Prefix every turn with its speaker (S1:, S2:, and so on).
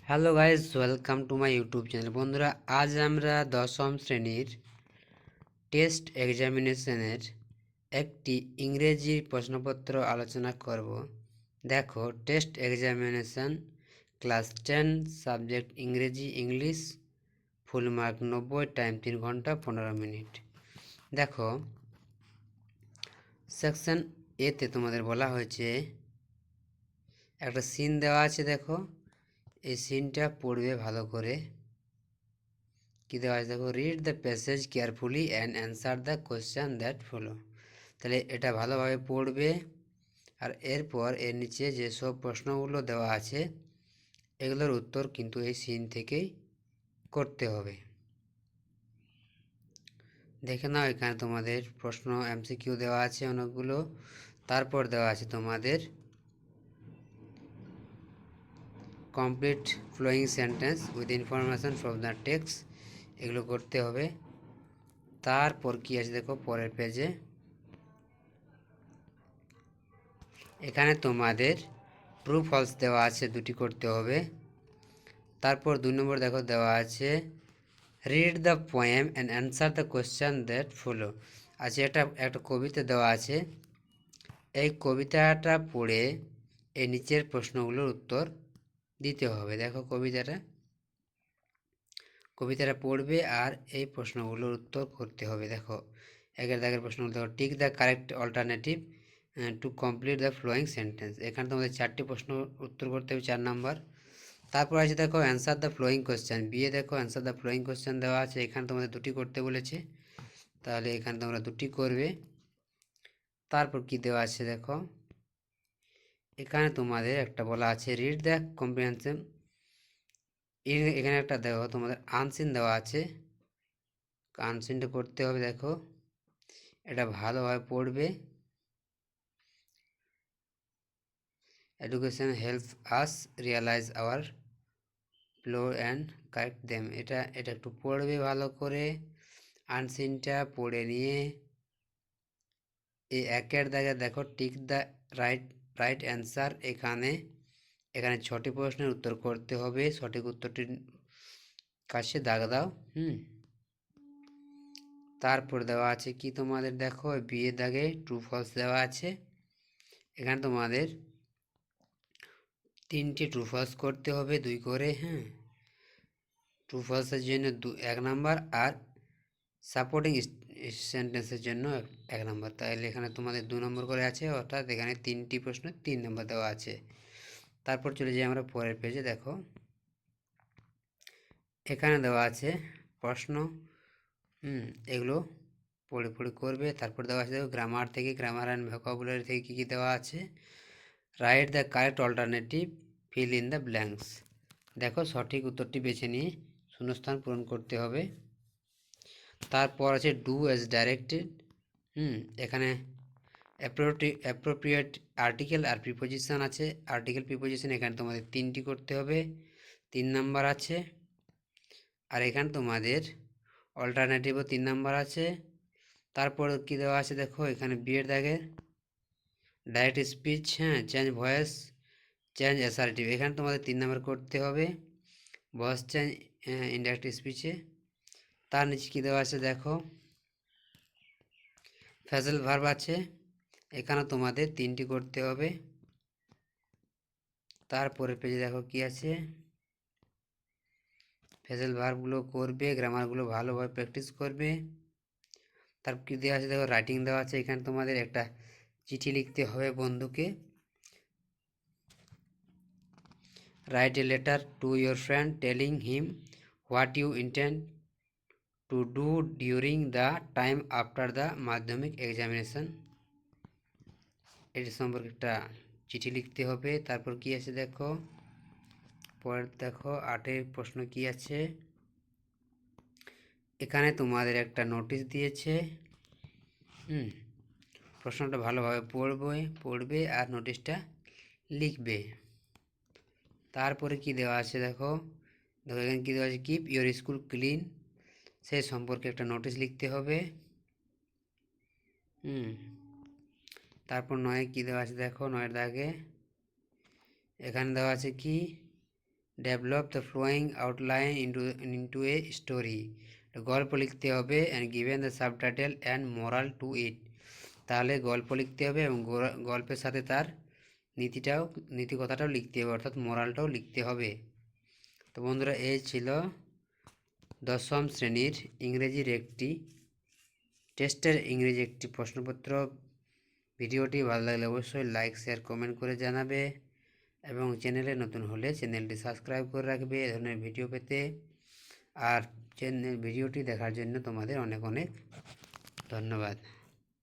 S1: Hello guys, welcome to my YouTube channel. বন্ধুরা, আজ আমরা দশম শ্রেণীর টেস্ট এক্সামিনেশনের একটি ইংরেজি প্রশ্নপত্র আলোচনা করব। দেখো, টেস্ট এক্সামিনেশন ক্লাস 10 সাবজেক্ট ইংরেজি ইংলিশ, ফুল মার্ক 90, টাইম 3 ঘন্টা 15 মিনিট। দেখো, সেকশন এতে তোমাদের বলা হয়েছে, একটা সিন দেওয়া আছে। দেখো, এই সিনটা পড়বে ভালো করে। কি দেওয়া আছে দেখো, read the passage carefully and answer the question that follow. তাহলে এটা ভালোভাবে পড়বে, আর এরপর এর নিচে যেসব প্রশ্নগুলো দেওয়া আছে এগুলোর উত্তর কিন্তু এই সিন থেকেই করতে হবে। দেখে নাও, এখানে তোমাদের প্রশ্ন এমসিকিউ দেওয়া আছে অনেকগুলো। তারপর দেওয়া আছে তোমাদের complete following sentence with information from the text, এগুলো করতে হবে। তারপর কি আছে দেখো, পরের পেজে এখানে তোমাদের ট্রু ফলস দেওয়া আছে, দুটি করতে হবে। তারপর 2 নম্বর দেখো দেওয়া আছে, read the poem and answer the question that follow. আচ্ছা, একটা কবিতা দেওয়া আছে, এই কবিতাটা পড়ে এই নিচের প্রশ্নগুলোর উত্তর দিতে হবে। দেখো, কবিতাটা পড়বে আর এই প্রশ্নগুলোর উত্তর করতে হবে। দেখো, একের দাগের প্রশ্নগুলো দেখো, tick the correct alternative to complete the following sentence. এখানে তোমাদের 4টি প্রশ্ন উত্তর করতে হবে, 4 নাম্বার। তারপর আছে দেখো, অ্যান্সার দ্য ফ্লোয়িং কোয়েশ্চেন। বিয়ে দেখো, অ্যান্সার দ্য ফ্লোয়িং কোয়েশ্চেন দেওয়া আছে, এখানে তোমাদের দুটি করতে বলেছে, তাহলে এখানে তোমরা দুটি করবে। তারপর কি দেওয়া আছে দেখো, এখানে তোমাদের একটা বলা আছে, রিড দ্য কম্প্রিহেনশন। এখানে একটা দেখো তোমাদের আনসিন দেওয়া আছে, আনসিনটা করতে হবে। দেখো, এটা ভালোভাবে পড়বে। Education help us realise our flow and correct them. এটা একটু পড়বে ভালো করে। আনসিনটা পড়ে নিয়ে এই একের দাগে দেখো, টিক দ্য রাইট অ্যান্সার। এখানে 6টি প্রশ্নের উত্তর করতে হবে, সঠিক উত্তরটির কাছে দাগ দাও। তারপর দেওয়া আছে কি তোমাদের দেখো, বিয়ে দাগে ট্রু ফলস দেওয়া আছে, এখানে তোমাদের 3টি ট্রু ফলস করতে হবে, 2 করে। ট্রু ফলসের জন্য 1 নাম্বার, আর সাপোর্টিং সেন্টেন্সের জন্য 1 নাম্বার। তাহলে এখানে তোমাদের 2 নম্বর করে আছে, অর্থাৎ এখানে 3টি প্রশ্ন 3 নম্বর দেওয়া আছে। তারপর চলে যাই আমরা পরের পেজে। দেখো, এখানে দেওয়া আছে প্রশ্ন, এগুলো পড়ে পড়ে করবে। তারপর দেওয়া আছে দেখো, গ্রামার থেকে, গ্রামার অ্যান্ড ভোকাবুলারি থেকে কী কী দেওয়া আছে, write the correct alternative, fill in the blanks. দেখো, সঠিক উত্তরটি বেছে নিয়ে শূন্যস্থান পূরণ করতে হবে। তারপর আছে ডু অ্যাজ ডাইরেক্টেড। এখানে অ্যাপ্রোপ্রিয়েট আর্টিকেল আর প্রিপোজিশন আছে। আর্টিকেল প্রিপোজিশন এখানে তোমাদের 3টি করতে হবে, 3 নাম্বার আছে। আর এখানে তোমাদের অল্টারনেটিভও 3 নাম্বার আছে। তারপর কি দেওয়া আছে দেখো, এখানে বিয়ের দাগে direct speech, change voice, change assertive, এখানে তোমাদের 3 নাম্বার করতে হবে, ভয়েস চেঞ্জ ইনডাইরেক্ট স্পিচে। তার নিচে কী দেওয়া আছে দেখো, ফ্রেজাল ভার্ব আছে, এখানে তোমাদের 3টি করতে হবে। তারপরে পেজে দেখো কি আছে, ফ্রেজাল ভার্বগুলো করবে, গ্রামারগুলো ভালোভাবে প্র্যাকটিস করবে। তারপর কী দেওয়া আছে দেখো, রাইটিং দেওয়া আছে, এখানে তোমাদের একটা চিঠি লিখতে হবে বন্ধুকে। Write a letter to your friend telling him what you intend to do during the time after the Madhyamik examination. এটি সম্পর্কে একটা চিঠি লিখতে হবে। তারপর কি আছে দেখো, পরের দেখো 8 প্রশ্ন কি আছে, এখানে তোমাদের একটা নোটিশ দিয়েছে। প্রশ্নটা ভালোভাবে পড়বে আর নোটিশটা লিখবে। তারপরে কি দেওয়া আছে দেখো, এখানে কী দেওয়া আছে, কিপ ইয়োর স্কুল ক্লিন, সেই সম্পর্কে একটা নোটিশ লিখতে হবে। তারপর 9 কী দেওয়া আছে দেখো, 9 দাগে এখানে দেওয়া আছে কি, develop the flowing outline into a story, গল্প লিখতে হবে and given the subtitle and moral to it, তাহলে গল্প লিখতে হবে এবং গল্পের সাথে তার নীতি কথাটাও লিখতে হবে, অর্থাৎ মোরালটাও লিখতে হবে। তো বন্ধুরা, এই ছিল দশম শ্রেণীর ইংরেজির একটি টেস্টের ইংরেজি একটি প্রশ্নপত্র। ভিডিওটি ভালো লাগলে অবশ্যই লাইক শেয়ার কমেন্ট করে জানাবে এবং চ্যানেলে নতুন হলে চ্যানেলটি সাবস্ক্রাইব করে রাখবে এ ধরনের ভিডিও পেতে। আর ভিডিওটি দেখার জন্য তোমাদের অনেক অনেক ধন্যবাদ।